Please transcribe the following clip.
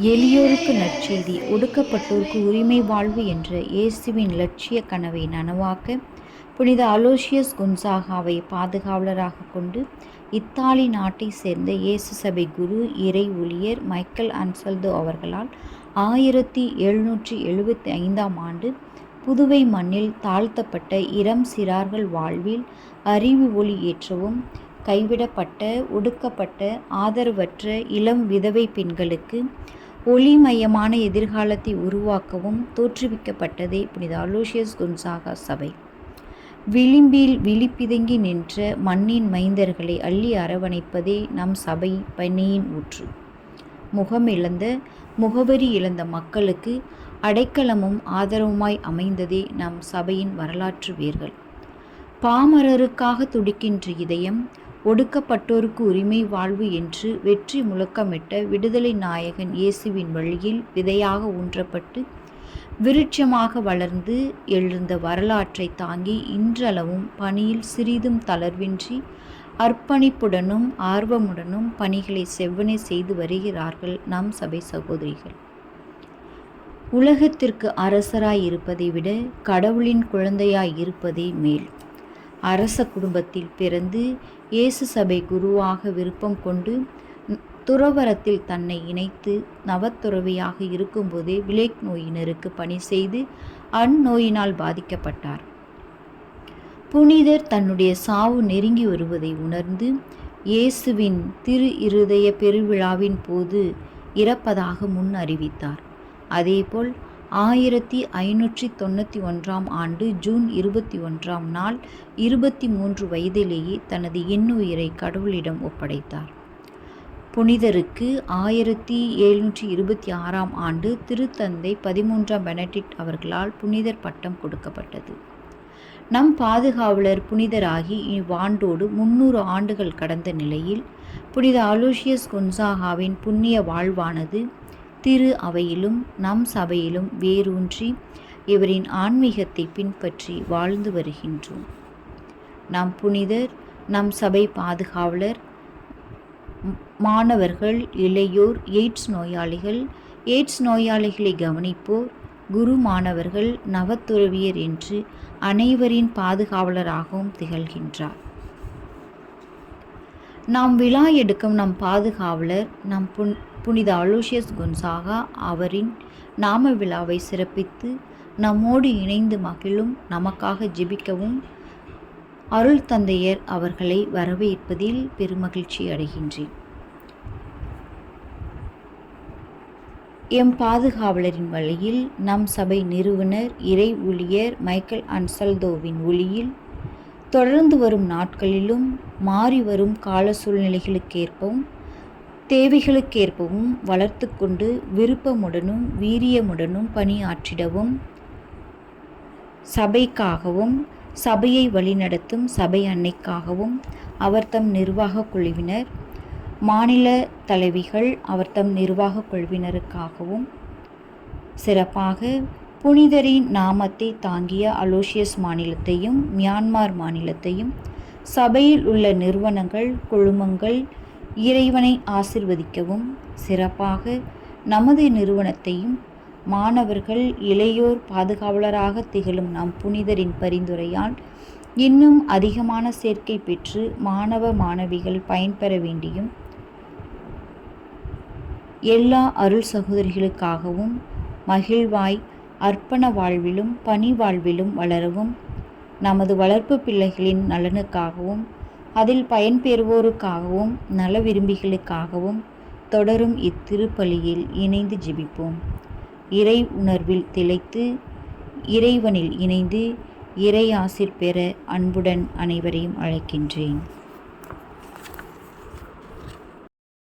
எளியோருக்கு நற்செய்தி, ஒடுக்கப்பட்டோருக்கு உரிமை வாழ்வு என்ற இயேசுவின் இலட்சிய கனவை நனவாக்க புனித அலோசியஸ் கொன்சாகாவை பாதுகாவலராக கொண்டு இத்தாலி நாட்டை சேர்ந்த இயேசு சபை குரு இறை ஊழியர் மைக்கேல் அன்சல்தோ அவர்களால் 1775ஆம் ஆண்டு புதுவை மண்ணில் தாழ்த்தப்பட்ட இளம் சிறார்கள் வாழ்வில் அறிவு ஒளி ஏற்றவும், கைவிடப்பட்ட, ஒடுக்கப்பட்ட, ஆதரவற்ற இளம் விதவை பெண்களுக்கு ஒளிமயமான எதிர்காலத்தை உருவாக்கவும் தோற்றுவிக்கப்பட்டதே புனித அலோசியஸ் கொன்சாகா சபை. விளிம்பில் விழிப்பிதுங்கி நின்ற மண்ணின் மைந்தர்களை அள்ளி அரவணைப்பதே நம் சபை பணியின் ஊற்று. முகமிழந்த, முகவரி இழந்த மக்களுக்கு அடைக்கலமும் ஆதரவுமாய் அமைந்ததே நம் சபையின் வரலாற்று வேர்கள். பாமரருக்காக துடிக்கின்ற இதயம், ஒடுக்கப்பட்டோருக்கு உரிமை வாழ்வு என்று வெற்றி முழக்கமிட்ட விடுதலை நாயகன் இயேசுவின் வழியில் விதையாக ஊன்றப்பட்டு விருட்சமாக வளர்ந்து எழுந்த வரலாற்றை தாங்கி இன்றளவும் பணியில் சிறிதும் தளர்வின்றி அர்ப்பணிப்புடனும் ஆர்வமுடனும் பணிகளை செவ்வனே செய்து வருகிறார்கள் நம் சபை சகோதரிகள். உலகத்திற்கு அரசராய் இருப்பதை விட கடவுளின் குழந்தையாய் இருப்பதே மேல். அரச குடும்பத்தில் பிறந்து இயேசு சபை குருவாக விருப்பம் கொண்டு துறவரத்தில் தன்னை இணைத்து நவத்துறவியாக இருக்கும்போதே விலேக் நோயினருக்கு பணி செய்து அந்நோயினால் பாதிக்கப்பட்டார். புனிதர் தன்னுடைய சாவு நெருங்கி வருவதை உணர்ந்து இயேசுவின் திரு இருதய பெருவிழாவின் போது இறப்பதாக முன் அறிவித்தார். அதேபோல் 1591ஆம் ஆண்டு ஜூன் 21ஆம் நாள் 23 வயதிலேயே தனது இன்னுயிரை கடவுளிடம் ஒப்படைத்தார். புனிதருக்கு 1726ஆம் ஆண்டு திருத்தந்தை 13ஆம் பெனடிக்ட் அவர்களால் புனிதர் பட்டம் கொடுக்கப்பட்டது. நம் பாதுகாவலர் புனிதராகி இவ்வாண்டோடு 300 ஆண்டுகள் கடந்த நிலையில் புனித அலோசியஸ் கொன்சாகாவின் புண்ணிய வாழ்வானது திரு அவையிலும் நம் சபையிலும் வேரூன்றி இவரின் ஆன்மீகத்தை பின்பற்றி வாழ்ந்து வருகின்றோம். நம் புனிதர், நம் சபை பாதுகாவலர், மாணவர்கள், இளையோர், எய்ட்ஸ் நோயாளிகளை கவனிப்போர், குரு மாணவர்கள், நவத்துறவியர் என்று அனைவரின் பாதுகாவலராகவும் திகழ்கின்றார். நாம் விழா எடுக்கும் நம் பாதுகாவலர் நம் புனித அலோசியஸ் கொன்சாகா அவரின் நாம விழாவை சிறப்பித்து நம்மோடு இணைந்து மகிழும், நமக்காக ஜெபிக்கவும் அருள் தந்தையர் அவர்களை வரவேற்பதில் பெருமகிழ்ச்சி அடைகின்றேன். எம் பாதுகாவலரின் வழியில் நம் சபை நிறுவனர் இறை ஊழியர் மைக்கேல் அன்சல்தோவின் ஒளியில் தொடர்ந்து வரும் நாட்களிலும் மாறி வரும் கால சூழ்நிலைகளுக்கேற்பவும் தேவைகளுக்கேற்பவும் வளர்த்து கொண்டு விருப்பமுடனும் வீரியமுடனும் பணியாற்றிடவும் சபைக்காகவும் சபையை வழிநடத்தும் சபை அன்னைக்காகவும் அவர்தம் நிர்வாக குழுவினர், மாநில தலைவிகள் அவர்தம் நிர்வாக குழுவினருக்காகவும் சிறப்பாக புனிதரின் நாமத்தை தாங்கிய அலோசியஸ் மாநிலத்தையும் மியான்மார் மாநிலத்தையும் சபையில் உள்ள நிறுவனங்கள், குழுமங்கள் இறைவனை ஆசிர்வதிக்கவும், சிறப்பாக நமது நிறுவனத்தையும் மாணவர்கள், இளையோர் பாதுகாவலராக திகழும் நம் புனிதரின் பரிந்துரையால் இன்னும் அதிகமான சேர்க்கை பெற்று மாணவ மாணவிகள் பயன்பெற வேண்டியும் எல்லா அருள் சகோதரிகளுக்காகவும் மகிழ்வாய் அர்ப்பண வாழ்விலும் பணி வாழ்விலும் வளரவும், நமது வளர்ப்பு பிள்ளைகளின் நலனுக்காகவும் அதில் பயன்பெறுவோருக்காகவும் நல விரும்பிகளுக்காகவும் தொடரும் இத்திருப்பலியில் இணைந்து ஜெபிப்போம். இறை உணர்வில் திளைத்து இறைவனில் இணைந்து இறை ஆசிர் பெற அன்புடன் அனைவரையும் அழைக்கின்றேன்.